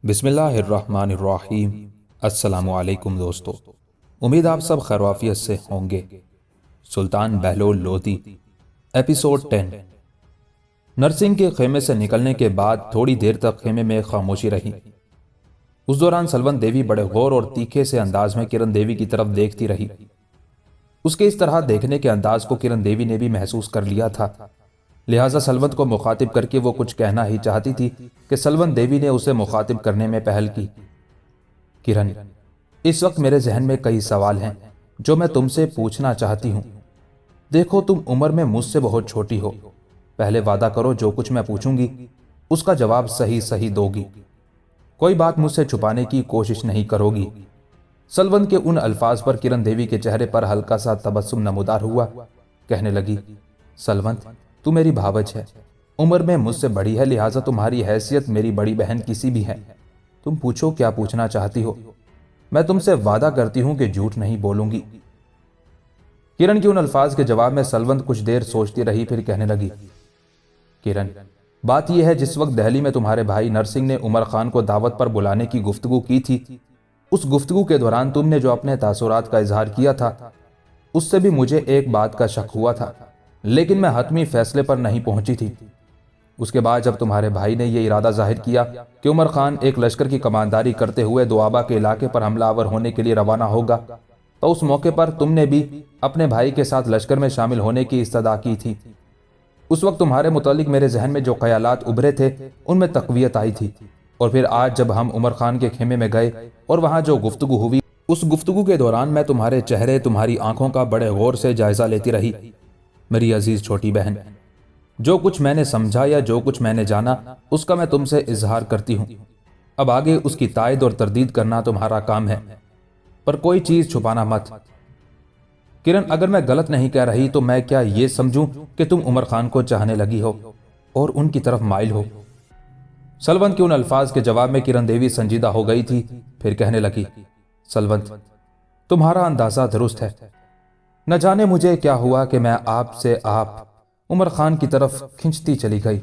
बिस्मिल्लाहिर्रहमानिर्रहीम। अस्सलामुअलैकुम दोस्तों, उम्मीद आप सब खैरवाफियत से होंगे। सुल्तान बहलोल लोधी, एपिसोड 10। नरसिंह के खेमे से निकलने के बाद थोड़ी देर तक खेमे में खामोशी रही। उस दौरान सलवंत देवी बड़े गौर और तीखे से अंदाज में किरण देवी की तरफ देखती रही। उसके इस तरह देखने के अंदाज को किरण देवी ने भी महसूस कर लिया था, लिहाजा सलवंत को मुखातिब करके वो कुछ कहना ही चाहती थी कि सलवंत देवी ने उसे मुखातिब करने में पहल की। किरण, इस वक्त मेरे जहन में कई सवाल हैं जो मैं तुमसे पूछना चाहती हूं। देखो, तुम उम्र में मुझसे बहुत छोटी हो। पहले वादा करो जो कुछ मैं पूछूंगी उसका जवाब सही सही दोगी। कोई बात मुझसे छुपाने की कोशिश नहीं करोगी। सलवंत के उन अल्फाज पर किरण देवी के चेहरे पर हल्का सा तबस्सुम नमूदार हुआ। कहने लगी, सलवंत, तू मेरी भावज है, उम्र में मुझसे बड़ी है, लिहाजा तुम्हारी हैसियत मेरी बड़ी बहन किसी भी है। तुम पूछो क्या पूछना चाहती हो। मैं तुमसे वादा करती हूं कि झूठ नहीं बोलूंगी। किरण के उन अल्फाज के जवाब में सलवंत कुछ देर सोचती रही, फिर कहने लगी, किरण, बात यह है, जिस वक्त दिल्ली में तुम्हारे भाई नरसिंह ने उमर खान को दावत पर बुलाने की गुफ्तगू की थी, उस गुफ्तगू के दौरान तुमने जो अपने तासुरात का इजहार किया था, उससे भी मुझे एक बात का शक हुआ था, लेकिन मैं हतमी फैसले पर नहीं पहुंची थी। उसके बाद जब तुम्हारे भाई ने यह इरादा जाहिर किया कि उमर खान एक लश्कर की कमांडरी करते हुए दोआबा के इलाके पर हमलावर होने के लिए रवाना होगा, तो उस मौके पर तुमने भी अपने भाई के साथ लश्कर में शामिल होने की इस्तदा की थी। उस वक्त तुम्हारे मुतालिक मेरे जहन में जो ख्यालात उभरे थे उनमें तक़वियत आई थी, और फिर आज जब हम उमर खान के खेमे में गए और वहां जो गुफ्तगू हुई, उस गुफ्तगू के दौरान मैं तुम्हारे चेहरे, तुम्हारी आंखों का बड़े गौर से जायजा लेती रही। मेरी अजीज छोटी बहन, जो कुछ मैंने समझा या जो कुछ मैंने जाना उसका मैं तुमसे इजहार करती हूं। अब आगे उसकी तायद और तरदीद करना तुम्हारा काम है, पर कोई चीज छुपाना मत। किरण, अगर मैं गलत नहीं कह रही तो मैं क्या ये समझूं कि तुम उमर खान को चाहने लगी हो और उनकी तरफ माइल हो। सलवंत के उन अल्फाज के जवाब में किरण देवी संजीदा हो गई थी, फिर कहने लगी, सलवंत, तुम्हारा अंदाजा दुरुस्त है। न जाने मुझे क्या हुआ कि मैं आपसे आप उमर खान की तरफ खिंचती चली गई।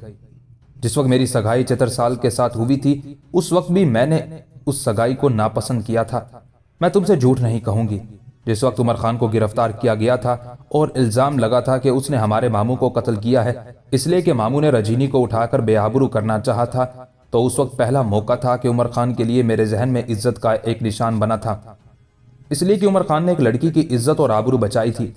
जिस वक्त मेरी सगाई चित्रसाल के साथ हुई थी, उस वक्त भी मैंने उस सगाई को नापसंद किया था। मैं तुमसे झूठ नहीं कहूंगी। जिस वक्त उमर खान को गिरफ्तार किया गया था और इल्जाम लगा था कि उसने हमारे मामू को कत्ल किया है इसलिए कि मामू ने रजीनी को उठाकर बेआबरू करना चाहा था, तो उस वक्त पहला मौका था कि उमर खान के लिए मेरे जहन में इज्जत का एक निशान बना था, इसलिए कि उमर खान ने एक लड़की की इज्जत और आबरू बचाई थी।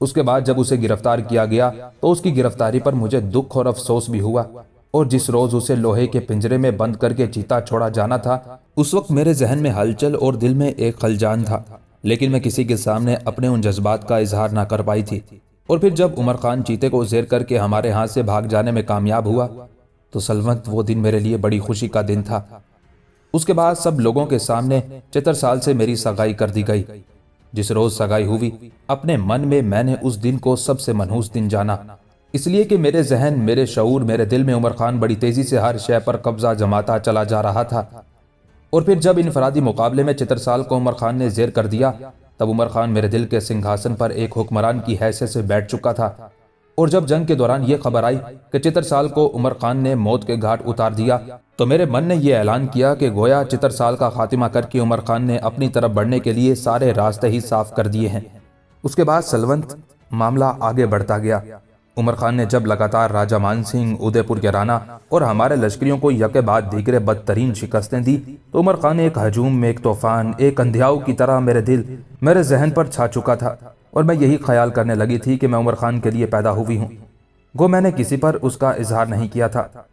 उसके बाद जब उसे गिरफ्तार किया गया तो उसकी गिरफ्तारी पर मुझे दुख और अफसोस भी हुआ, और जिस रोज उसे लोहे के पिंजरे में बंद करके चीता छोड़ा जाना था, उस वक्त मेरे जहन में हलचल और दिल में एक खलजान था, लेकिन मैं किसी के सामने अपने उन जज्बात का इजहार ना कर पाई थी। और फिर जब उमर खान चीते को ज़ेर करके हमारे हाथ से भाग जाने में कामयाब हुआ, तो सलवंत, वो दिन मेरे लिए बड़ी खुशी का दिन था। उसके बाद सब लोगों के सामने चित्रसाल से मेरी सगाई कर दी गई। जिस रोज सगाई हुई, अपने मन में मैंने उस दिन को सबसे मनहूस दिन जाना, इसलिए कि मेरे जहन, मेरे शऊर, मेरे दिल में उमर खान बड़ी तेजी से हर शय पर कब्जा जमाता चला जा रहा था। और फिर जब इनफरादी मुकाबले में चित्रसाल को उमर खान ने जेर कर दिया, तब उमर खान मेरे दिल के सिंहासन पर एक हुक्मरान की हैसियत से बैठ चुका था। और जब जंग के दौरान यह खबर आई कि चित्रसाल को उमर खान ने मौत के घाट उतार दिया, तो मेरे मन ने यह ऐलान किया कि गोया चित्रसाल का खात्मा करके उमर खान ने अपनी तरफ बढ़ने के लिए सारे रास्ते ही साफ कर दिए हैं। उसके बाद सलवंत, मामला आगे बढ़ता गया। उमर खान ने जब लगातार राजा मान सिंह, उदयपुर के राना और हमारे लश्करियों को यके बाद दीगरे बदतरीन शिकस्तें दी, तो उमर खान एक हजूम में, एक तूफान, एक अंधियाऊ की तरह मेरे दिल, मेरे जहन पर छा चुका था, और मैं यही ख्याल करने लगी थी कि मैं उमर खान के लिए पैदा हुई हूँ। गो मैंने किसी पर उसका इजहार नहीं किया था।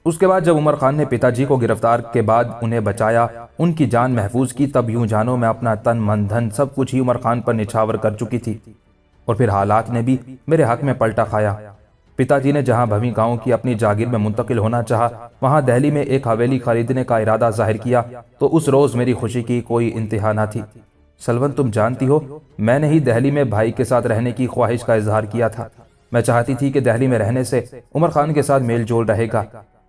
उसके बाद जब उमर खान ने पिताजी को गिरफ्तार के बाद उन्हें बचाया, उनकी जान महफूज की, तब यूं जानो मैं अपना तन, मन, धन सब कुछ ही उमर खान पर निछावर कर चुकी थी। और फिर हालात ने भी मेरे हक में पलटा खाया। पिताजी ने जहां भवी गांव की अपनी जागीर में मुंतकिल होना चाहा, वहां दिल्ली में एक हवेली खरीदने का इरादा जाहिर किया, तो उस रोज मेरी खुशी की कोई इंतहा न थी। सलवंत, तुम जानती हो, मैंने ही दिल्ली में भाई के साथ रहने की ख्वाहिश का इजहार किया था। मैं चाहती थी कि दिल्ली में रहने से उमर खान के साथ मेल जोल रहेगा।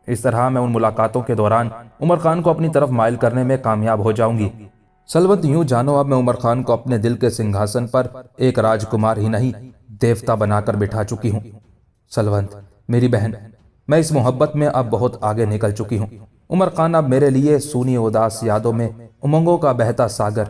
इस तरह मैं उन मुलाकातों के दौरान उमर खान को अपनी तरफ माइल करने में कामयाब हो जाऊंगी। सलवंत, यूं जानो अब मैं उमर खान को अपने दिल के सिंहासन पर एक राजकुमार ही नहीं, देवता बनाकर बिठा चुकी हूं। सलवंत, मेरी बहन, मैं इस मोहब्बत में अब बहुत आगे निकल चुकी हूं। उमर खान अब मेरे लिए सूनी उदास यादों में उमंगों का बहता सागर,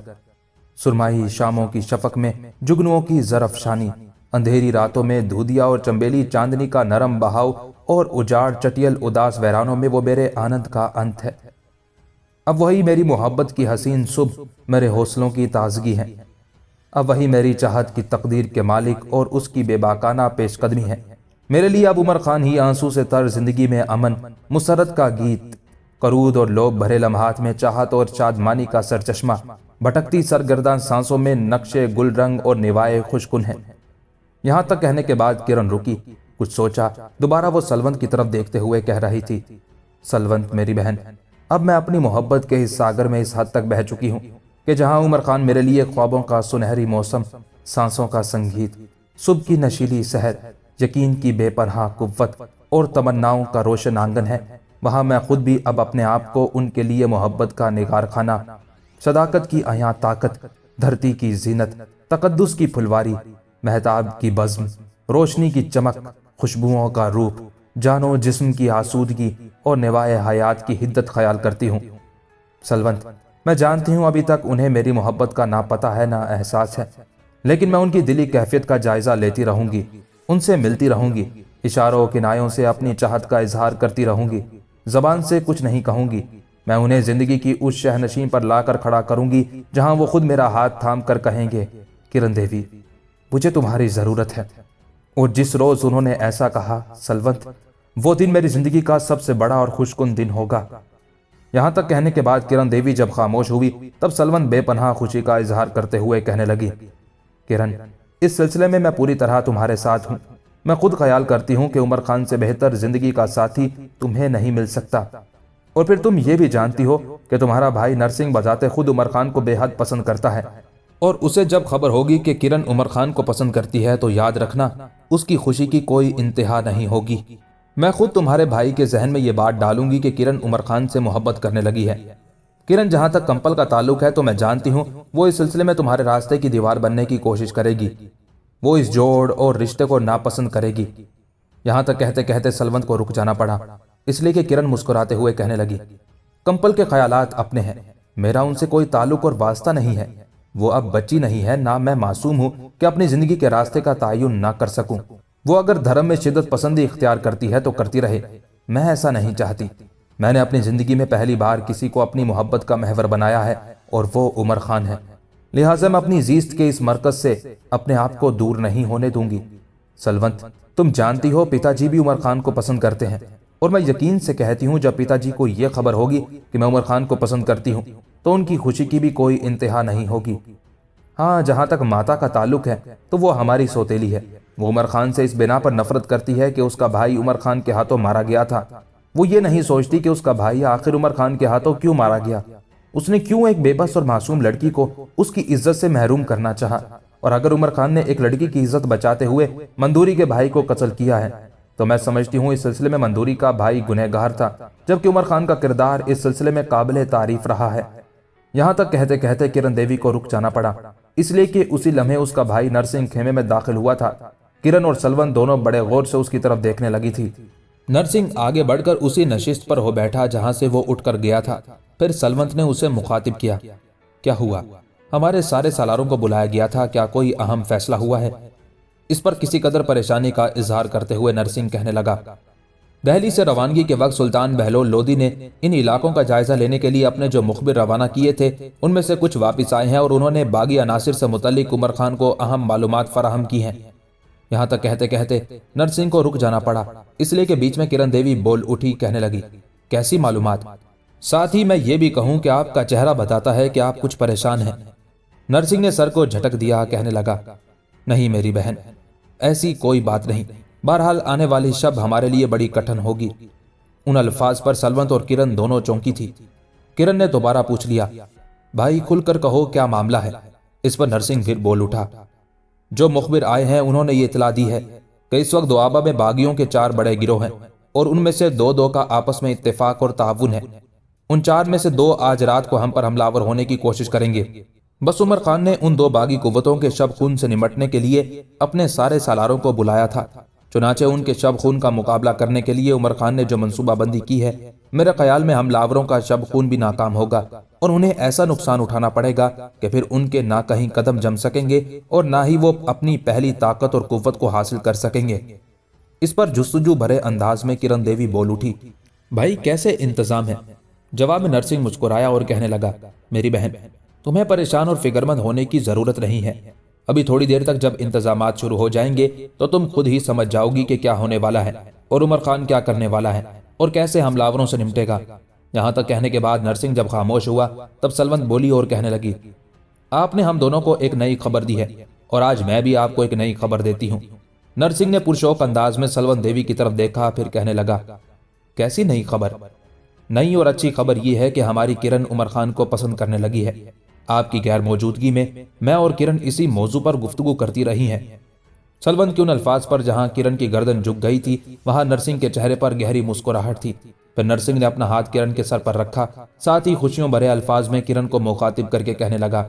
सुरमाई शामों की शफक में जुगनुओं की जरफशानी, अंधेरी रातों में धूदिया और चंबेली चांदनी का नरम बहाव और उजाड़ चटियल उदास वैरानों में वो मेरे आनंद का अंत है। अब वही मेरी मोहब्बत की हसीन सुबह मेरे हौसलों की ताजगी है। अब वही मेरी चाहत की तकदीर के मालिक और उसकी बेबाकाना पेशकदमी है। मेरे लिए अब उमर खान ही आंसू से तर जिंदगी में अमन मुसरत का गीत, करूद और लोभ भरे लम्हात में चाहत और शादमानी का सरचश्मा, भटकती सरगर्दान सांसों में नक्शे गुल रंग और निवाए खुशकुन है। यहां तक कहने के बाद किरण रुकी, कुछ सोचा, दोबारा वो सलवंत की तरफ देखते हुए कह रही थी, सलवंत मेरी बहन, अब मैं अपनी मोहब्बत के इस सागर में इस हद तक बह चुकी हूं कि जहां उमर खान मेरे लिए ख्वाबों का सुनहरी मौसम, सांसों का संगीत, सुबह की नशीली सहर, यकीन की बेपरवाह कुव्वत और तमन्नाओं का रोशन आंगन है, वहां मैं खुद भी अब अपने आप को उनके लिए मोहब्बत का निगार खाना, सदाकत की अयां ताकत, धरती की जीनत, तकद्दुस की फुलवारी, महताब की बज़्म, रोशनी की चमक, खुशबुओं का रूप, जानो जिस्म की आसूदगी और निवाए हयात की हिद्दत ख्याल करती हूँ। सलवंत, मैं जानती हूँ अभी तक उन्हें मेरी मोहब्बत का ना पता है ना एहसास है, लेकिन मैं उनकी दिली कैफियत का जायजा लेती रहूंगी, उनसे मिलती रहूंगी, इशारों किनायों से अपनी चाहत का इजहार करती रहूंगी, जबान से कुछ नहीं कहूंगी। मैं उन्हें जिंदगी की उस शहनशीं पर लाकर खड़ा करूंगी जहां वो खुद मेरा हाथ थाम कर कहेंगे, किरण देवी, मुझे तुम्हारी जरूरत है। और जिस रोज उन्होंने ऐसा कहा, सलवंत, वो दिन मेरी जिंदगी का सबसे बड़ा और खुशकुन दिन होगा। यहां तक कहने के बाद किरण देवी जब खामोश हुई, तब सलवंत बेपनाह खुशी का इजहार करते हुए कहने लगी, किरण, इस सिलसिले में मैं पूरी तरह तुम्हारे साथ हूं। मैं खुद ख्याल करती हूं कि उमर खान से बेहतर जिंदगी का साथी तुम्हें नहीं मिल सकता। और फिर तुम ये भी जानती हो कि तुम्हारा भाई नरसिंह बजाते खुद उमर खान को बेहद पसंद करता है, और उसे जब खबर होगी कि किरण उमर खान को पसंद करती है तो याद रखना, उसकी खुशी की कोई इंतहा नहीं होगी। मैं खुद तुम्हारे भाई के जहन में ये बात डालूंगी कि किरण उमर खान से मोहब्बत करने लगी है। किरण, जहां तक कंपल का ताल्लुक है तो मैं जानती हूं वो इस सिलसिले में तुम्हारे रास्ते की दीवार बनने की कोशिश करेगी। वो इस जोड़ और रिश्ते को नापसंद करेगी। यहां तक कहते कहते सलवंत को रुक जाना पड़ा, इसलिए कि किरण मुस्कुराते हुए कहने लगी, कंपल के ख्यालात अपने हैं, मेरा उनसे कोई ताल्लुक और वास्ता नहीं है। वो अब बच्ची नहीं है, ना मैं मासूम हूं कि अपनी जिंदगी के रास्ते का तयन ना कर सकूं। वो अगर धर्म में शिद्दत पसंदी इख्तियार करती है तो करती रहे, मैं ऐसा नहीं चाहती। मैंने अपनी जिंदगी में पहली बार किसी को अपनी मोहब्बत का महवर बनाया है और वो उमर खान है। लिहाजा मैं अपनी जीस्त के इस मरकज से अपने आप को दूर नहीं होने दूंगी। सलवंत, तुम जानती हो पिताजी भी उमर खान को पसंद करते हैं, और मैं यकीन से कहती हूँ जब पिताजी को यह खबर होगी कि मैं उमर खान को पसंद करती हूँ तो उनकी खुशी की भी कोई इंतहा नहीं होगी। हाँ, जहां तक माता का ताल्लुक है तो वो हमारी सौतेली है। वो उमर खान से इस बिना पर नफरत करती है कि उसका भाई उमर खान के हाथों मारा गया था। वो ये नहीं सोचती कि उसका भाई आखिर उमर खान के हाथों क्यों मारा गया, उसने क्यों एक बेबस और मासूम लड़की को उसकी इज्जत से महरूम करना चाहा। और अगर उमर खान ने एक लड़की की इज्जत बचाते हुए मंदूरी के भाई को कत्ल किया है तो मैं समझती हूँ इस सिलसिले में मंदूरी का भाई गुनहगार था, जबकि उमर खान का किरदार इस सिलसिले में काबिल तारीफ रहा है। यहां तक कहते कहते किरण देवी को रुक जाना पड़ा, इसलिए कि उसी लम्हे उसका भाई नरसिंह खेमे में दाखिल हुआ था। किरण और सलवंत दोनों बड़े गौर से उसकी तरफ देखने लगी थी। नरसिंह आगे बढ़कर उसी नशिस्त पर हो बैठा जहां से वो उठकर गया था। फिर सलवंत ने उसे मुखातिब किया, क्या हुआ? हमारे सारे सालारों को बुलाया गया था, क्या कोई अहम फैसला हुआ है? इस पर किसी कदर परेशानी का इजहार करते हुए नरसिंह कहने लगा, दिल्ली से रवानगी के वक्त सुल्तान बहलोल लोदी ने इन इलाकों का जायजा लेने के लिए अपने जो मुखबिर रवाना किए थे उनमें से कुछ वापस आए हैं और उन्होंने बागी अनासिर से मुतल्लिक उमर खान को अहम मालूमात फराहम की हैं। यहां तक कहते कहते नरसिंह को रुक जाना पड़ा, इसलिए कि बीच में किरण देवी बोल उठी, कहने लगी, कैसी मालूमात? साथ ही मैं ये भी कहूं कि आपका चेहरा बताता है कि आप कुछ परेशान हैं। नरसिंह ने सर को झटक दिया, कहने लगा, नहीं मेरी बहन, ऐसी कोई बात नहीं। बहरहाल आने वाली शब हमारे लिए बड़ी कठिन होगी। उन अल्फाज पर सलवंत और किरण दोनों चौंकी थी। किरण ने दोबारा पूछ लिया, भाई खुलकर कहो क्या मामला है? इस पर नरसिंह फिर बोल उठा, जो मुखबिर आए हैं उन्होंने ये इतला दी है कि इस वक्त दोआबा में बागियों के 4 बड़े गिरोह हैं और उनमें से 2-2 का आपस में इत्तेफाक और ताउन है। उन 4 में से 2 आज रात को हम पर हमलावर होने की कोशिश करेंगे। बस उमर खान ने उन 2 बागी कुव्वतों के शब खून से निमटने के लिए अपने सारे सालारों को बुलाया था। चुनाचे उनके शब खून का मुकाबला करने के लिए उमर खान ने जो मंसूबाबंदी की है, मेरे ख्याल में हमलावरों का शब खून भी नाकाम होगा और उन्हें ऐसा नुकसान उठाना पड़ेगा कि फिर उनके ना कहीं कदम जम सकेंगे और ना ही वो अपनी पहली ताकत और कुव्वत को हासिल कर सकेंगे। इस पर जुस्तजू भरे अंदाज में किरण देवी बोल उठी, भाई कैसे इंतजाम है? जवाब में नरसिंह मुस्कुराया और कहने लगा, मेरी बहन, तुम्हें परेशान और फिक्रमंद होने की जरूरत नहीं है। अभी थोड़ी देर तक जब इंतजामात शुरू हो जाएंगे तो तुम खुद ही समझ जाओगी कि क्या होने वाला है और उमर खान क्या करने वाला है और कैसे हमलावरों से निपटेगा। यहां तक कहने के बाद नरसिंह जब खामोश हुआ तब सलवंत बोली और कहने लगी, आपने हम दोनों को एक नई खबर दी है और आज मैं भी आपको एक नई खबर देती हूँ। नरसिंह ने पुरशौक अंदाज में सलवंत देवी की तरफ देखा, फिर कहने लगा, कैसी नई खबर? नई और अच्छी खबर यह है कि हमारी किरण उमर खान को पसंद करने लगी है। आपकी गैर मौजूदगी में मैं और किरण इसी मौजू पर गुफ्तगू करती रही हैं। सलवंत के उन अल्फाज पर जहां किरण की गर्दन झुक गई थी वहां नरसिंह के चेहरे पर गहरी मुस्कुराहट थी। फिर नरसिंह ने अपना हाथ किरण के सर पर रखा, साथ ही खुशियों भरे अल्फाज में किरण को मुखातिब करके कहने लगा,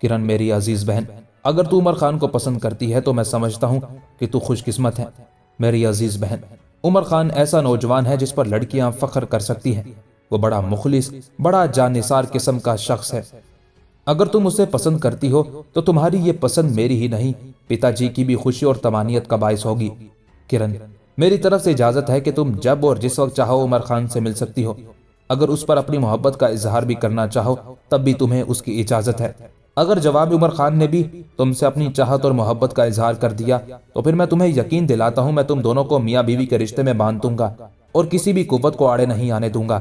किरण मेरी अजीज बहन, अगर तू उमर खान को पसंद करती है तो मैं समझता हूँ कि तू खुशकिस्मत है। मेरी अजीज बहन, उमर खान ऐसा नौजवान है जिस पर लड़कियां फख्र कर सकती हैं। वो बड़ा मुखलिस, बड़ा जानिसार किस्म का शख्स है। अगर तुम उसे पसंद करती हो तो तुम्हारी ये पसंद मेरी ही नहीं, पिताजी की भी खुशी और तमानियत का बायस होगी। किरण, मेरी तरफ से इजाजत है कि तुम जब और जिस वक्त चाहो उमर खान से मिल सकती हो। अगर उस पर अपनी मोहब्बत का इजहार भी करना चाहो तब भी तुम्हें उसकी इजाजत है। अगर जवाब उमर खान ने भी तुमसे अपनी चाहत और मोहब्बत का इजहार कर दिया तो फिर मैं तुम्हें यकीन दिलाता हूं, मैं तुम दोनों को मियाँ बीवी के रिश्ते में बांध दूंगा और किसी भी कुव्वत को आड़े नहीं आने दूंगा।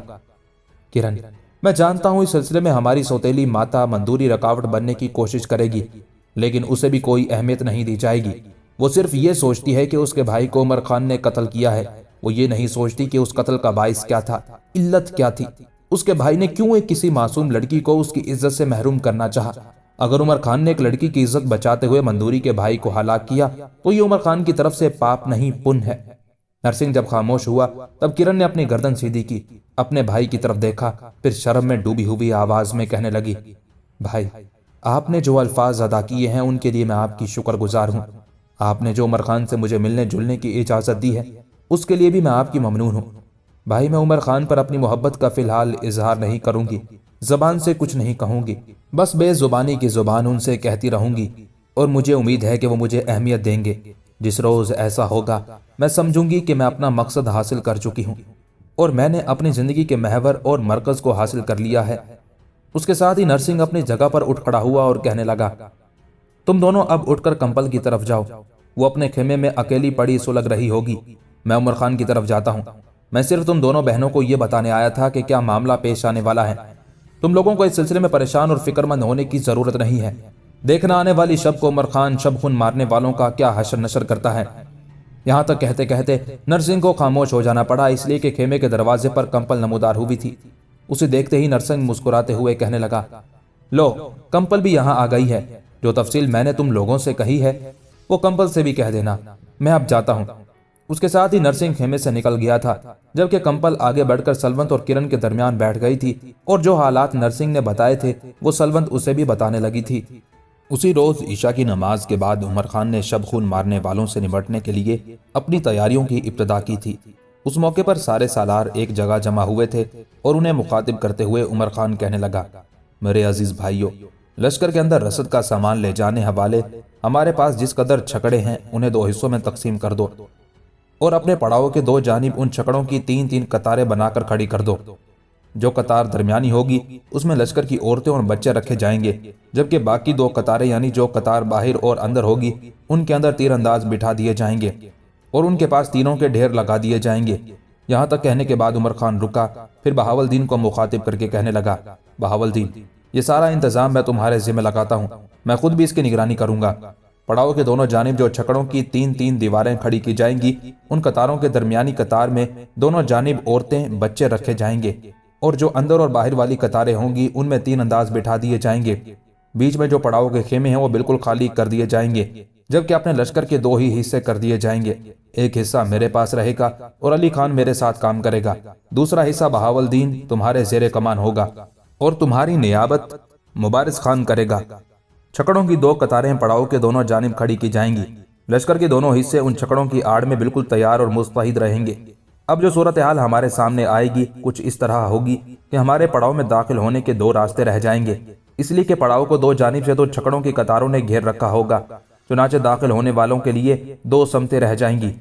किरण, मैं जानता हूं इस सिलसिले में हमारी सौतेली माता मंदूरी रुकावट बनने की कोशिश करेगी, लेकिन उसे भी कोई अहमियत नहीं दी जाएगी। वो सिर्फ ये सोचती है कि उसके भाई को उमर खान ने कत्ल किया है। वो ये नहीं सोचती कि उस कत्ल का बाइस क्या था, इल्लत क्या थी, उसके भाई ने क्यों एक किसी मासूम लड़की को उसकी इज्जत से महरूम करना चाहा। अगर उमर खान ने एक लड़की की इज्जत बचाते हुए मंदूरी के भाई को हलाक किया तो ये उमर खान की तरफ से पाप नहीं पुण्य है। नरसिंह जब खामोश हुआ तब किरण ने अपनी गर्दन सीधी की, अपने भाई की तरफ देखा, फिर शर्म में डूबी हुई आवाज में कहने लगी, भाई, आपने जो अल्फाज अदा किए हैं उनके लिए मैं आपकी शुक्रगुजार हूँ। आपने जो उमर खान से मुझे मिलने जुलने की इजाजत दी है उसके लिए भी मैं आपकी ममनून हूँ। भाई, मैं उमर खान पर अपनी मोहब्बत का फिलहाल इजहार नहीं करूंगी, जबान से कुछ नहीं कहूंगी, बस बेजुबानी की जुबान उनसे कहती रहूंगी और मुझे उम्मीद है कि वो मुझे अहमियत देंगे। जिस रोज ऐसा होगा मैं समझूंगी कि मैं अपना मकसद हासिल कर चुकी हूँ और मैंने अपनी जिंदगी के महवर और मरकज को हासिल कर लिया है। उसके साथ ही नरसिंह अपनी जगह पर उठ खड़ा हुआ और कहने लगा, तुम दोनों अब उठकर कंपल की तरफ जाओ। वो अपने खेमे में अकेली पड़ी सुलग रही होगी। मैं उमर खान की तरफ जाता हूँ। मैं सिर्फ तुम दोनों बहनों को यह बताने आया था कि क्या मामला पेश आने वाला है। तुम लोगों को इस सिलसिले में परेशान और फिक्रमंद होने की जरूरत नहीं है। देखना आने वाली शब को उमर खान शब खून मारने वालों का क्या हशर नशर करता है। यहां तक कहते कहते नरसिंह को खामोश हो जाना पड़ा, इसलिए कि खेमे के दरवाजे पर कंपल नमूदार हुई थी। उसे देखते ही नरसिंह मुस्कुराते हुए कहने लगा, लो, कंपल भी यहाँ आ गई है। जो तफसील मैंने तुम लोगों से कही है वो कंपल से भी कह देना। मैं अब जाता हूँ। उसके साथ ही नरसिंह खेमे से निकल गया था, जबकि कंपल आगे बढ़कर सलवंत और किरण के दरमियान बैठ गई थी और जो हालात नरसिंह ने बताए थे वो सलवंत उसे भी बताने लगी थी। उसी रोज ईशा की नमाज के बाद उमर खान ने शब खून मारने वालों से निपटने के लिए अपनी तैयारियों की इब्तिदा की थी। उस मौके पर सारे सालार एक जगह जमा हुए थे और उन्हें मुखातिब करते हुए उमर खान कहने लगा, मेरे अजीज भाइयों, लश्कर के अंदर रसद का सामान ले जाने हवाले हमारे पास जिस कदर छकड़े हैं उन्हें 2 हिस्सों में तकसीम कर दो और अपने पड़ाव के 2 जानिब उन छकड़ों की 3-3 कतारें बनाकर खड़ी कर दो। जो कतार दरमियानी होगी उसमें लश्कर की औरतें और बच्चे रखे जाएंगे, जबकि बाकी 2 कतारें यानी जो कतार बाहर और अंदर होगी उनके अंदर तीरंदाज बिठा दिए जाएंगे और उनके पास तीरों के ढेर लगा दिए जाएंगे। यहाँ तक कहने के बाद उमर खान रुका, फिर बहावलदीन को मुखातिब करके कहने लगा, बहावलदीन, ये सारा इंतजाम मैं तुम्हारे जिम्मे लगाता हूँ। मैं खुद भी इसकी निगरानी करूंगा। पड़ाव के दोनों जानिब जो छकड़ों की 3-3 दीवारें खड़ी की जाएंगी, उन कतारों के दरमियानी कतार में दोनों जानिब औरतें बच्चे रखे जाएंगे और जो अंदर और बाहर वाली कतारें होंगी उनमें 3 अंदाज बिठा दिए जाएंगे। बीच में जो पड़ाव के खेमे हैं वो बिल्कुल खाली कर दिए जाएंगे। जबकि अपने लश्कर के दो ही हिस्से कर दिए जाएंगे। एक हिस्सा मेरे पास रहेगा और अली खान मेरे साथ काम करेगा। दूसरा हिस्सा बहावलदीन तुम्हारे जेरे कमान होगा और तुम्हारी नियाबत मुबारिस खान करेगा। छकड़ों की दो कतारें पड़ाव के दोनों जानिब खड़ी की जाएंगी। लश्कर के दोनों हिस्से उन छकड़ों की आड़ में बिल्कुल तैयार और मुस्तैद रहेंगे। अब जो सूरत हाल हमारे सामने आएगी कुछ इस तरह होगी कि हमारे पड़ाव में दाखिल होने के दो रास्ते रह जाएंगे, इसलिए कि पड़ाव को दो जानिब से तो छकड़ों की कतारों ने घेर रखा होगा। चुनाचे दाखिल होने वालों के लिए दो समतें रह जाएंगी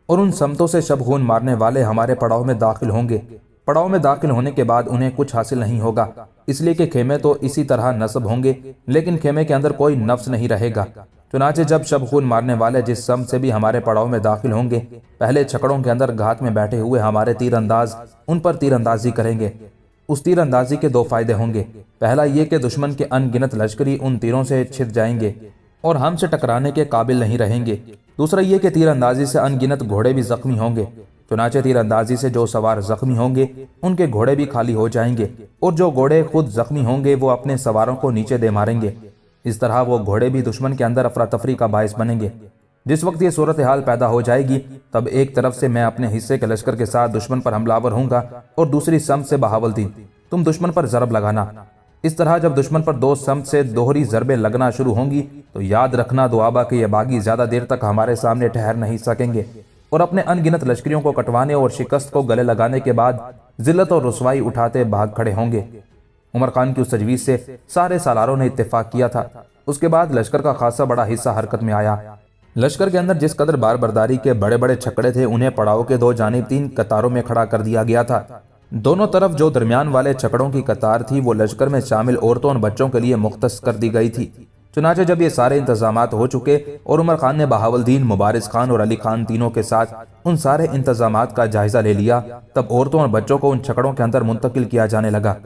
और उन समतों से शब खून मारने वाले हमारे पड़ाव में दाखिल होंगे। पड़ाव में दाखिल होने के बाद उन्हें कुछ हासिल नहीं होगा, इसलिए कि खेमे तो इसी तरह नस्ब होंगे, लेकिन खेमे के अंदर कोई नफ्स नहीं रहेगा। चुनाचे जब शब खून मारने वाले जिस सम से भी हमारे पड़ाव में दाखिल होंगे, पहले छकड़ों के अंदर घात में बैठे हुए हमारे तीरंदाज उन पर तीरंदाजी करेंगे। उस तीरंदाजी के दो फायदे होंगे। पहला ये कि दुश्मन के अनगिनत लश्करी उन तीरों से छिद जाएंगे और हमसे टकराने के काबिल नहीं रहेंगे। दूसरा ये कि तीरंदाजी से अनगिनत घोड़े भी जख्मी होंगे। चुनाचे तीरंदाजी से जो सवार जख्मी होंगे उनके घोड़े भी खाली हो जाएंगे और जो घोड़े खुद जख्मी होंगे वो अपने सवारों को नीचे दे मारेंगे। इस तरह वो घोड़े भी दुश्मन के अंदर अफरा तफरी का बायस बनेंगे। जिस वक्त ये सूरत हाल पैदा हो जाएगी तब एक तरफ से मैं अपने हिस्से के लश्कर के साथ दुश्मन पर हमलावर होऊंगा और दूसरी सम से बहावलदीन तुम दुश्मन पर जरब लगाना। इस तरह जब दुश्मन पर दो सम से दोहरी जरबें लगना शुरू होंगी तो याद रखना दुआबा के ये बागी ज्यादा देर तक हमारे सामने ठहर नहीं सकेंगे और अपने अनगिनत लश्करियों को कटवाने और शिकस्त को गले लगाने के बाद जिल्लत और रुसवाई उठाते भाग खड़े होंगे। उमर खान की उस तजवीज़ से सारे सालारों ने इत्तेफाक किया था। उसके बाद लश्कर का खासा बड़ा हिस्सा हरकत में आया। लश्कर के अंदर जिस कदर बार बर्दारी के बड़े बड़े छकड़े थे उन्हें पड़ाव के दो जानिब 3 कतारों में खड़ा कर दिया गया था। दोनों तरफ जो दरमियान वाले छकड़ों की कतार थी वो लश्कर में शामिल औरतों और बच्चों के लिए मुख्तस कर दी गई थी। चुनाचे जब ये सारे इंतजामात हो चुके और उमर खान ने बहावलदीन, मुबारिस खान और अली खान तीनों के साथ उन सारे इंतजामात का जायजा ले लिया, तब औरतों और बच्चों को उन छकड़ों के अंदर मुंतकिल किया जाने लगा।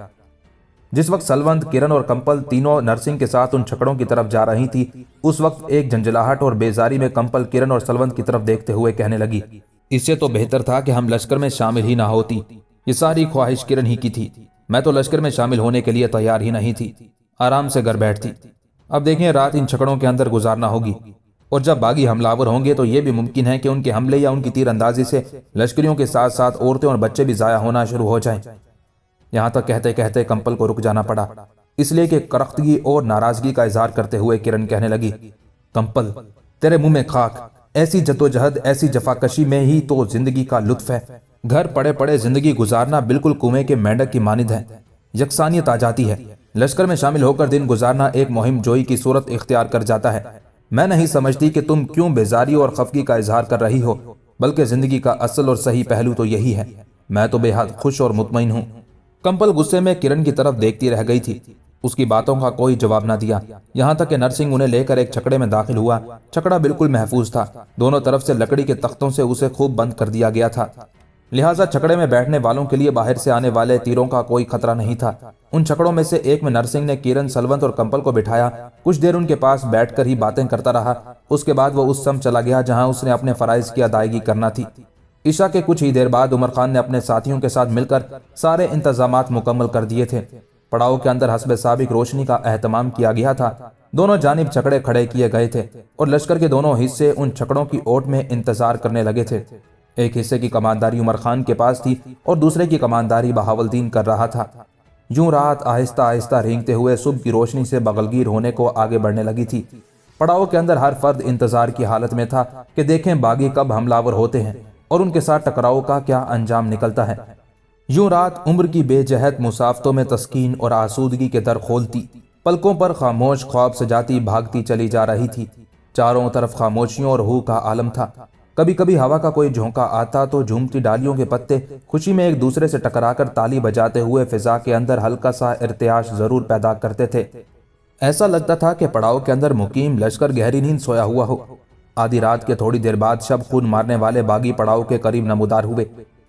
जिस वक्त सलवंत, किरण और कंपल तीनों नरसिंह के साथ उन छकड़ों की तरफ जा रही थी, उस वक्त एक झंझलाहट और बेजारी में कंपल किरण और सलवंत की तरफ देखते हुए कहने लगी, इससे तो बेहतर था कि हम लश्कर में शामिल ही ना होती। ये सारी ख्वाहिश किरण ही की थी। मैं तो लश्कर में शामिल होने के लिए तैयार ही नहीं थी, आराम से घर बैठती। अब देखें, रात इन छकड़ों के अंदर गुजारना होगी और जब बागी हमलावर होंगे तो यह भी मुमकिन है कि उनके हमले या उनकी तीरंदाजी से लश्करियों के साथ साथ औरतें और बच्चे भी जाया होना शुरू हो जाएं। यहां तक कहते कहते कंपल को रुक जाना पड़ा, इसलिए कि करख्तगी और नाराजगी का इजहार करते हुए किरण कहने लगी, कंपल तेरे मुंह में खाक, ऐसी जद्दोजहद, ऐसी जफाकशी में ही तो जिंदगी का लुत्फ है। घर पड़े पड़े जिंदगी गुजारना बिल्कुल कुएं के मेंढक की मानिद है। यकसानियत आ जाती है। लश्कर में शामिल होकर दिन गुजारना एक मुहिम जोई की सूरत इख्तियार कर जाता है। मैं नहीं समझती कि तुम क्यों बेजारी और खफगी का इजहार कर रही हो, बल्कि जिंदगी का असल और सही पहलू तो यही है। मैं तो बेहद खुश और मुतमईन हूँ। कंपल गुस्से में किरण की तरफ देखती रह गई थी। उसकी बातों का कोई जवाब न दिया, यहाँ तक कि नरसिंह उन्हें लेकर एक छकड़े में दाखिल हुआ। छकड़ा बिल्कुल महफूज था। दोनों तरफ से लकड़ी के तख्तों से उसे खूब बंद कर दिया गया था, लिहाजा छकड़े में बैठने वालों के लिए बाहर से आने वाले तीरों का कोई खतरा नहीं था। उन छकड़ों में से एक में नरसिंह ने किरण, सलवंत और कंपल को बिठाया। कुछ देर उनके पास बैठकर ही बातें करता रहा। उसके बाद वो उस सम चला गया जहां उसने अपने फराइज की अदायगी करना थी। ईशा के कुछ ही देर बाद उमर खान ने अपने साथियों के साथ मिलकर सारे इंतजामात मुकम्मल कर दिए थे। पड़ाव के अंदर हस्बे साबिक रोशनी का एहतमाम किया गया था। दोनों जानिब छकड़े खड़े किए गए थे और लश्कर के दोनों हिस्से उन छकड़ों की ओट में इंतजार करने लगे थे। एक हिस्से की कमानदारी उमर खान के पास थी और दूसरे की कमानदारी बहावलदीन कर रहा था। यूं रात आहिस्ता आहिस्ता रेंगते हुए सुबह की रोशनी से बगलगीर होने को आगे बढ़ने लगी थी। पड़ाव के अंदर हर फर्द इंतजार की हालत में था कि देखें बागी कब हमलावर होते हैं और उनके साथ टकराव का क्या अंजाम निकलता है। यूं रात उम्र की बेजहत मुसाफतों में तस्कीन और आसूदगी के दर खोलती, पलकों पर खामोश ख्वाब सजाती भागती चली जा रही थी। चारों तरफ खामोशियों और हू का आलम था। कभी कभी हवा का कोई झोंका आता तो झूमती डालियों के पत्ते खुशी में एक दूसरे से टकराकर ताली बजाते हुए फिजा के अंदर हल्का सा इर्तियाश जरूर पैदा करते थे। ऐसा लगता था कि पड़ाव के अंदर मुकीम लश्कर गहरी नींद सोया हुआ हो। आधी रात के थोड़ी देर बाद शब खून मारने वाले बागी पड़ाव के करीब नमूदार हुए।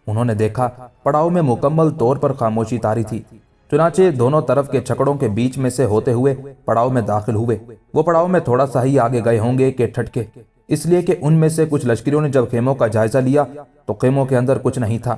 उन्होंने देखा पड़ाव में मुकम्मल तौर पर खामोशी तारी थी। चुनाचे दोनों तरफ के छकड़ों के बीच में से होते हुए पड़ाव में दाखिल हुए। वो पड़ाव में थोड़ा सा ही आगे गए होंगे कि ठटके, इसलिए कि उनमें से कुछ लश्करियों ने जब खेमों का जायजा लिया तो खेमों के अंदर कुछ नहीं था,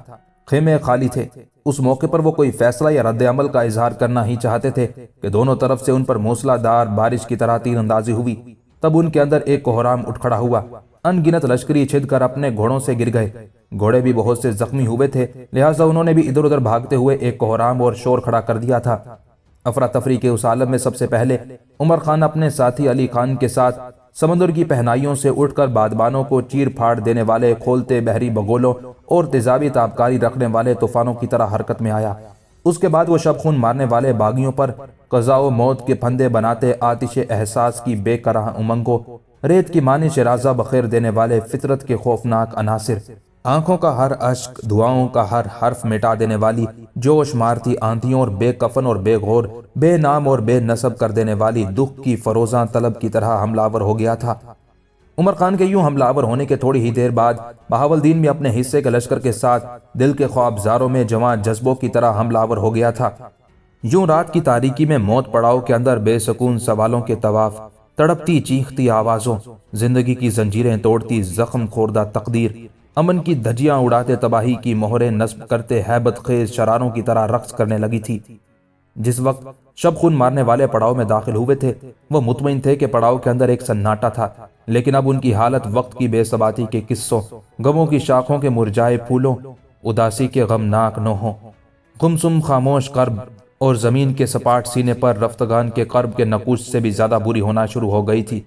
खेमे खाली थे। उस मौके पर वो कोई फैसला या रद्द अमल का इजहार करना ही चाहते थे कि दोनों तरफ से उन पर मूसलाधार बारिश की तरह तीरंदाजी हुई। तब उनके अंदर एक कोहराम उठ खड़ा हुआ। अनगिनत लश्करी छिद कर अपने घोड़ों से गिर गए। घोड़े भी बहुत से जख्मी हुए थे, लिहाजा उन्होंने भी इधर उधर भागते हुए एक कोहराम और शोर खड़ा कर दिया था। अफरा तफरी के उस आलम में सबसे पहले उमर खान अपने साथी अली खान के साथ समंदर की पहनाइयों से उठकर बादबानों को चीर फाड़ देने वाले खोलते बहरी बगोलों और तेजाबी ताबकारी रखने वाले तूफानों की तरह हरकत में आया। उसके बाद वो शब खून मारने वाले बागियों पर कज़ा मौत के फंदे बनाते आतिश एहसास की बेकराह उमंगों, रेत की मानी शराजा बखेर देने वाले फितरत के खौफनाक अनासिर, आंखों का हर अश्क, दुआओं का हर हर्फ मिटा देने वाली जोश मारती आंधियों और बेकफन और बेगौर, बेनाम और बेनसब कर देने वाली दुख की फरोजा तलब की तरह हमलावर हो गया था। उमर खान के यूं हमलावर होने के थोड़ी ही देर बाद बहावलदीन भी अपने हिस्से के लश्कर के साथ दिल के ख्वाबजारों में जवां जज्बों की तरह हमलावर हो गया था। यूं रात की तारीकी में मौत पड़ाव के अंदर बेसकून सवालों के तवाफ, तड़पती चीखती आवाजों, जिंदगी की जंजीरें तोड़ती जख्म खोरदा तकदीर, अमन की धजियां उड़ाते तबाही की मोहरें नस्ब करते हैबत खेज शरारों की तरह रक्स करने लगी थी। जिस वक्त शब खून मारने वाले पड़ाव में दाखिल हुए थे, वो मुतमईन थे कि पड़ाव के अंदर एक सन्नाटा था, लेकिन अब उनकी हालत वक्त की बेसबाती के किस्सों, गमों की शाखों के मुरझाए फूलों, उदासी के गमनाक नोहों, गुमसुम खामोश कर्ब और जमीन के सपाट सीने पर रफ्तगान के कर्ब के नकूश से भी ज्यादा बुरी होना शुरू हो गई थी।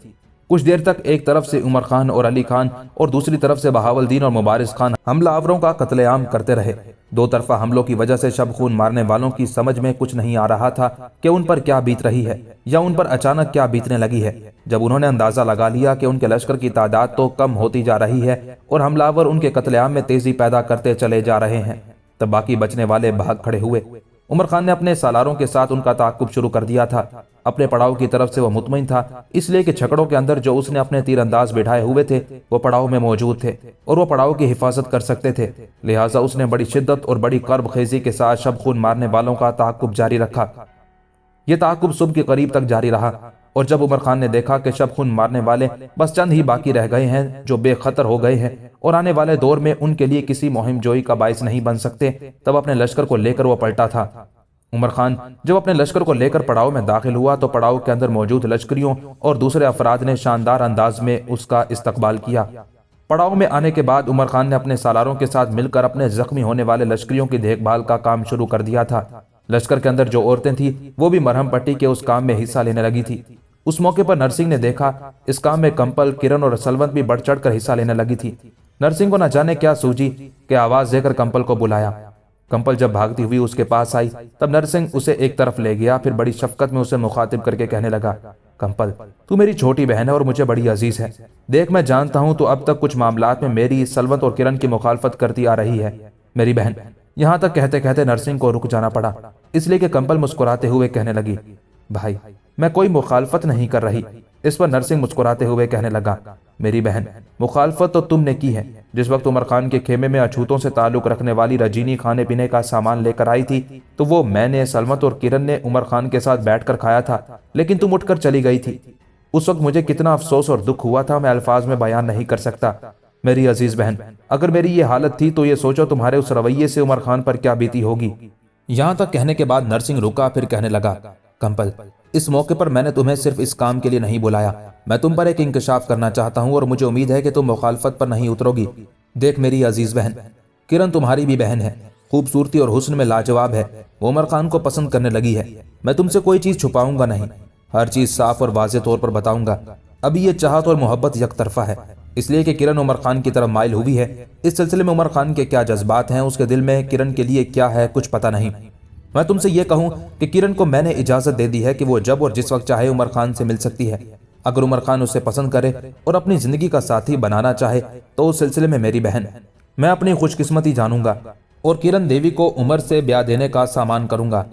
कुछ देर तक एक तरफ से उमर खान और अली खान और दूसरी तरफ से बहावलदीन और मुबारिस खान हमलावरों का कत्लेआम करते रहे। दो तरफा हमलों की वजह से शब खून मारने वालों की समझ में कुछ नहीं आ रहा था कि उन पर क्या बीत रही है या उन पर अचानक क्या बीतने लगी है। जब उन्होंने अंदाजा लगा लिया कि उनके लश्कर की तादाद तो कम होती जा रही है और हमलावर उनके कत्लेआम में तेजी पैदा करते चले जा रहे हैं, तब बाकी बचने वाले भाग खड़े हुए। उमर खान ने अपने सालारों के साथ उनका ताकुब शुरू कर दिया था। अपने पड़ाव की तरफ से वह मुतमईन था, इसलिए कि छकड़ों के अंदर जो उसने अपने तीरंदाज बिठाए हुए थे वो पड़ाव में मौजूद थे और वो पड़ाव की हिफाजत कर सकते थे। लिहाजा उसने बड़ी शिद्दत और बड़ी कर्ब खेजी के साथ शब खून मारने वालों का ताकुब जारी रखा। यह ताकुब सुबह के करीब तक जारी रहा और जब उमर खान ने देखा कि शब खून मारने वाले बस चंद ही बाकी रह गए हैं जो बेखतर हो गए हैं और आने वाले दौर में उनके लिए किसी मुहिम जोई का बाइस नहीं बन सकते, तब अपने लश्कर को लेकर वह पलटा था। उमर खान जब अपने लश्कर को लेकर पड़ाव में दाखिल हुआ तो पड़ाव के अंदर मौजूद लश्करियों और दूसरे अफराद ने शानदार अंदाज में उसका इस्तकबाल किया। पड़ाव में आने के बाद उमर खान ने अपने सालारों के साथ मिलकर अपने जख्मी होने वाले लश्करियों की देखभाल का काम शुरू कर दिया था। लश्कर के अंदर जो औरतें थीं वो भी मरहम पट्टी के उस काम में हिस्सा लेने लगी थी। उस मौके पर नरसिंह ने देखा इस काम में कंपल, किरण और सलवंत भी बढ़ चढ़ कर हिस्सा लेने लगी थी। नरसिंह को न जाने क्या सूझी कि आवाज देकर कंपल को बुलाया। कंपल जब भागती हुई उसके पास आई तब नरसिंह उसे एक तरफ ले गया, फिर बड़ी शफकत में उसे मुखातिब करके कहने लगा, कंपल, तू मेरी छोटी बहन है और मुझे बड़ी अजीज है। देख, मैं जानता हूं तो अब तक कुछ मामलात में मेरी, सलवंत और किरण की मुखालफत करती आ रही है, मेरी बहन। यहां तक कहते कहते नरसिंह को रुक जाना पड़ा, इसलिए कि कंपल मुस्कुराते हुए कहने लगी, भाई, मैं कोई मुखालफत नहीं कर रही। इस पर नरसिंह मुस्कुराते हुए कहने लगा, मेरी बहन, मुखालफत तो तुमने की है। जिस वक्त उमर खान के खेमे में अछूतों से ताल्लुक रखने वाली रजीनी खाने पीने का सामान लेकर आई थी तो वो मैंने, सलमत और किरण ने उमर खान के साथ बैठकर खाया था, लेकिन तुम उठकर चली गई थी। उस वक्त मुझे कितना अफसोस और दुख हुआ था, मैं अल्फाज में बयान नहीं कर सकता। मेरी अजीज बहन, अगर मेरी ये हालत थी तो ये सोचो तुम्हारे उस रवैये से उमर खान पर क्या बीती होगी। यहां तक कहने के बाद नरसिंह रुका, फिर कहने लगा, कंपल, इस मौके पर मैंने तुम्हें सिर्फ इस काम के लिए नहीं बुलाया। मैं तुम पर एक इंकशाफ करना चाहता हूं और मुझे उम्मीद है कि तुम मुखालफत पर नहीं उतरोगी। देख मेरी अजीज बहन, किरण तुम्हारी भी बहन है, खूबसूरती और हुस्न में लाजवाब है, वो उमर खान को पसंद करने लगी है। मैं तुमसे कोई चीज छुपाऊंगा नहीं, हर चीज साफ और वाज़ेह तौर पर बताऊंगा। अभी ये चाहत और मोहब्बत यकतरफा है, इसलिए कि किरण उमर खान की तरफ माइल हुई है। इस सिलसिले में उमर खान के क्या जज्बात हैं, उसके दिल में किरण के लिए क्या है, कुछ पता नहीं। मैं तुमसे यह कहूं कि किरण को मैंने इजाजत दे दी है कि वो जब और जिस वक्त चाहे उमर खान से मिल सकती है। अगर उमर खान उसे पसंद करे और अपनी जिंदगी का साथी बनाना चाहे तो उस सिलसिले में मेरी बहन, मैं अपनी खुशकिस्मती जानूंगा और किरण देवी को उमर से ब्याह देने का सामान करूंगा।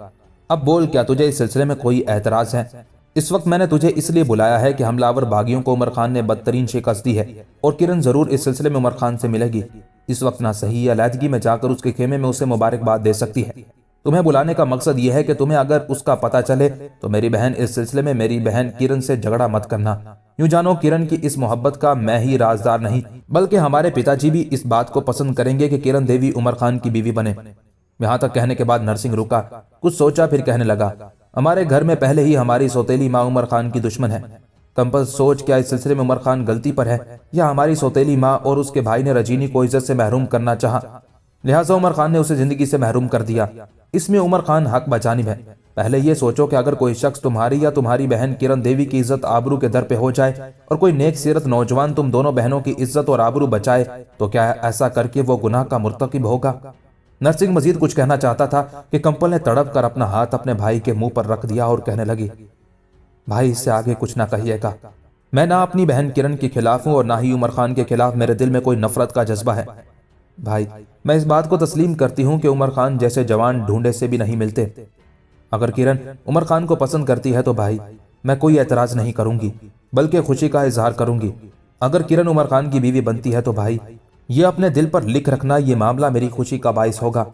अब बोल, क्या तुझे इस सिलसिले में कोई एतराज है? इस वक्त मैंने तुझे इसलिए बुलाया है कि हमलावर बागियों को उमर खान ने बदतरीन शिकस्त दी है और किरण जरूर इस सिलसिले में उमर खान से मिलेगी। इस वक्त ना सही अलहदगी में जाकर उसके खेमे में उसे मुबारकबाद दे सकती है। तुम्हें बुलाने का मकसद यह है कि तुम्हें अगर उसका पता चले तो मेरी बहन, इस सिलसिले में मेरी बहन किरण से झगड़ा मत करना। यूं जानो, किरण की इस मोहब्बत का मैं ही राजदार नहीं बल्कि हमारे पिताजी भी इस बात को पसंद करेंगे कि किरण देवी उमर खान की बीवी बने। यहां तक कहने के बाद नरसिंह रुका, कुछ सोचा, फिर कहने लगा, हमारे घर में पहले ही हमारी सौतेली माँ उमर खान की दुश्मन है। कंपल सोच क्या इस सिलसिले में उमर खान गलती पर है या हमारी सौतेली माँ और उसके भाई ने रजीनी को इज्जत से महरूम करना चाहा, लिहाजा उमर खान ने उसे जिंदगी से महरूम कर दिया। इसमें उमर खान हक बजानिब है। पहले ये सोचो कि अगर कोई शख्स तुम्हारी या तुम्हारी बहन किरण देवी की इज्जत आबरू के दर पे हो जाए और कोई नेक सीरत नौजवान तुम दोनों बहनों की इज्जत और आबरू बचाए तो क्या ऐसा करके वो गुनाह का मुर्तकिब होगा? नरसिंह मजीद कुछ कहना चाहता था कि कंपल ने तड़प कर अपना हाथ अपने भाई के मुंह पर रख दिया और कहने लगी, भाई इससे आगे कुछ ना कहिएगा। मैं ना अपनी बहन किरण के खिलाफ हूं और ना ही उमर खान के खिलाफ मेरे दिल में कोई नफरत का जज्बा है। भाई मैं इस बात को तस्लीम करती हूं कि उमर खान जैसे जवान ढूंढे से भी नहीं मिलते। अगर किरण उमर खान को पसंद करती है तो भाई मैं कोई एतराज नहीं करूंगी, बल्कि खुशी का इजहार करूंगी। अगर किरण उमर खान की बीवी बनती है तो भाई ये अपने दिल पर लिख रखना, ये मामला मेरी खुशी का बाइस होगा।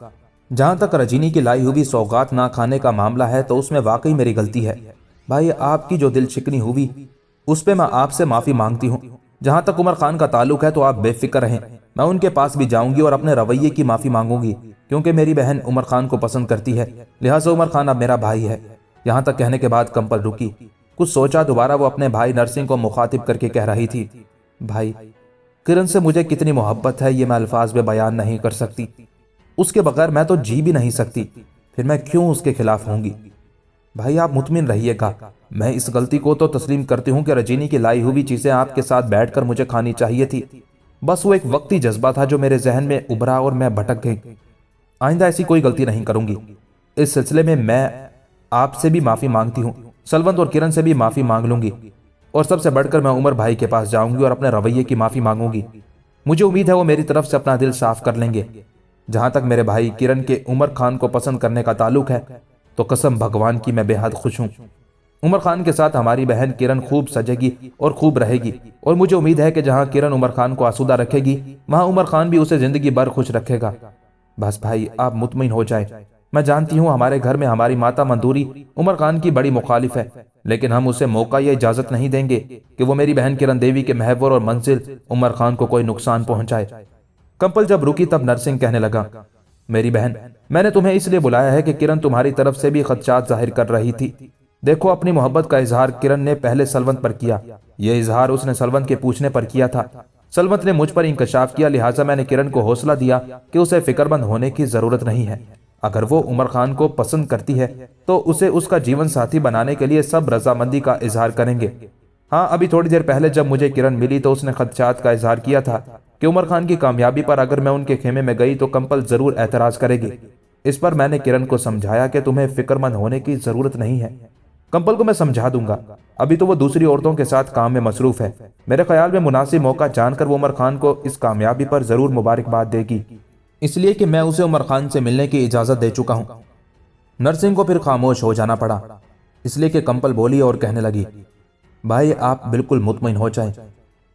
जहां तक रजीनी की लाई हुई सौगात ना खाने का मामला है तो उसमें वाकई मेरी गलती है। भाई आपकी जो दिल शिकनी हुई उस पर मैं आपसे माफी मांगती हूँ। जहां तक उमर खान का ताल्लुक है तो आप बेफिक्र रहें, मैं उनके पास भी जाऊंगी और अपने रवैये की माफी मांगूंगी, क्योंकि मेरी बहन उमर खान को पसंद करती है, लिहाजा उमर खान अब मेरा भाई है। यहाँ तक कहने के बाद कंपल रुकी, कुछ सोचा। दोबारा वो अपने भाई नरसिंह को मुखातिब करके कह रही थी, भाई किरण से मुझे कितनी मोहब्बत है ये मैं अल्फाज में बयान नहीं कर सकती। उसके बगैर मैं तो जी भी नहीं सकती, फिर मैं क्यों उसके खिलाफ होंगी। भाई आप मुतमिन रहिएगा, मैं इस गलती को तो तस्लीम करती हूँ कि रजीनी की लाई हुई चीजें आपके साथ बैठकर मुझे खानी चाहिए थी। बस वो एक वक्ती जज्बा था जो मेरे जहन में उभरा और मैं भटक गई। आइंदा ऐसी कोई गलती नहीं करूंगी। इस सिलसिले में मैं आपसे भी माफी मांगती हूँ, सलवंत और किरण से भी माफी मांग लूंगी, और सबसे बढ़कर मैं उमर भाई के पास जाऊंगी और अपने रवैये की माफी मांगूंगी। मुझे उम्मीद है वो मेरी तरफ से अपना दिल साफ कर लेंगे। जहां तक मेरे भाई किरण के उमर खान को पसंद करने का ताल्लुक है तो कसम भगवान की मैं बेहद खुश हूं। उमर खान के साथ हमारी बहन किरण खूब सजेगी और खूब रहेगी, और मुझे उम्मीद है कि जहां किरण उमर खान को आसूदा रखेगी वहां उमर खान भी उसे जिंदगी भर खुश रखेगा। बस भाई आप मुतमिन हो जाए। मैं जानती हूँ हमारे घर में हमारी माता मंदूरी उमर खान की बड़ी मुखालिफ है, लेकिन हम उसे मौका या इजाजत नहीं देंगे कि वो मेरी बहन किरण देवी के महवर और मंजिल उमर खान को कोई नुकसान पहुंचाए। कंपल जब रुकी तब नरसिंह कहने लगा, मेरी बहन मैंने तुम्हें इसलिए बुलाया है कि किरण तुम्हारी तरफ से भी खदशात जाहिर कर रही थी। देखो अपनी मोहब्बत का इजहार किरण ने पहले सलवंत पर किया, यह इजहार उसने सलवंत के पूछने पर किया था। सलवंत ने मुझ पर इंकशाफ किया, लिहाजा मैंने किरण को हौसला दिया कि उसे फिक्रमंद होने की जरूरत नहीं है। अगर वो उमर खान को पसंद करती है तो उसे उसका जीवन साथी बनाने के लिए सब रजामंदी का इजहार करेंगे। हाँ, अभी थोड़ी देर पहले जब मुझे किरण मिली तो उसने खदशात का इजहार किया था कि उमर खान की कामयाबी पर अगर मैं उनके खेमे में गई तो कंपल जरूर एतराज करेगी। इस पर मैंने किरण को समझाया कि तुम्हें फिक्रमंद होने की जरूरत नहीं है। कंपल को मैं समझा दूंगा, अभी तो वो दूसरी औरतों के साथ काम में मसरूफ है। मेरे ख्याल में मुनासिब मौका जानकर वो उमर खान को इस कामयाबी पर जरूर मुबारकबाद देगी, इसलिए कि मैं उसे उमर खान से मिलने की इजाजत दे चुका हूं। नरसिंह को फिर खामोश हो जाना पड़ा, इसलिए कि कंपल बोली और कहने लगी, भाई आप बिल्कुल मुतमईन हो जाएं।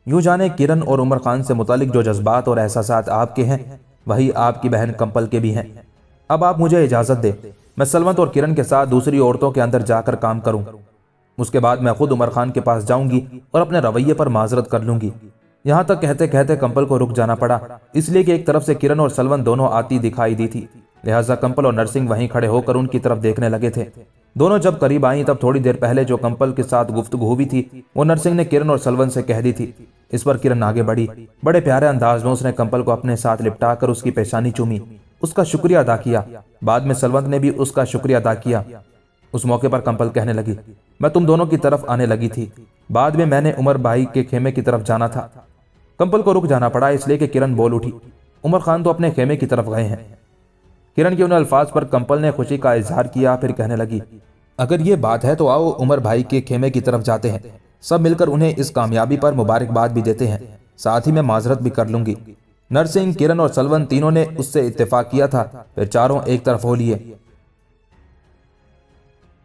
यूं जाने किरण और उमर खान से मुतालिक जो जज्बात और एहसासात आपके हैं वही आपकी बहन कंपल के भी हैं। अब आप मुझे इजाजत दे, मैं सलवंत और किरण के साथ दूसरी औरतों के अंदर जाकर काम करूं। उसके बाद मैं खुद उमर खान के पास जाऊंगी और अपने रवैये पर माजरत कर लूंगी। यहां तक कहते कहते कंपल को रुक जाना पड़ा, इसलिए कि एक तरफ से किरण और सलवंत दोनों आती दिखाई दी थी, लिहाजा कंपल और नरसिंह वहीं खड़े होकर उनकी तरफ देखने लगे थे। दोनों जब करीब आई तब थोड़ी देर पहले जो कंपल के साथ गुफ्तगू हुई थी वो नरसिंह ने किरण और सलवंत से कह दी थी। इस पर किरण आगे बढ़ी, बड़े प्यारे अंदाज में उसने कंपल को अपने साथ लिपटा कर उसकी पेशानी चूमी, उसका शुक्रिया अदा किया। बाद में सलवंत ने भी उसका शुक्रिया अदा किया। उस मौके पर कंपल कहने लगी, मैं तुम दोनों की तरफ आने लगी थी, बाद में मैंने उमर भाई के खेमे की तरफ जाना था। कंपल को रुक जाना पड़ा, इसलिए कि किरण बोल उठी, उमर खान तो अपने खेमे की तरफ गए हैं। किरण के उन अल्फाज पर कंपल ने खुशी का इजहार किया, फिर कहने लगी, अगर ये बात है तो आओ उमर भाई के खेमे की तरफ जाते हैं, सब मिलकर उन्हें इस कामयाबी पर मुबारकबाद भी देते हैं, साथ ही मैं माजरत भी कर लूंगी। नरसिंह, किरण और सलवंत तीनों ने उससे इत्तेफाक किया था, फिर चारों एक तरफ हो लिए।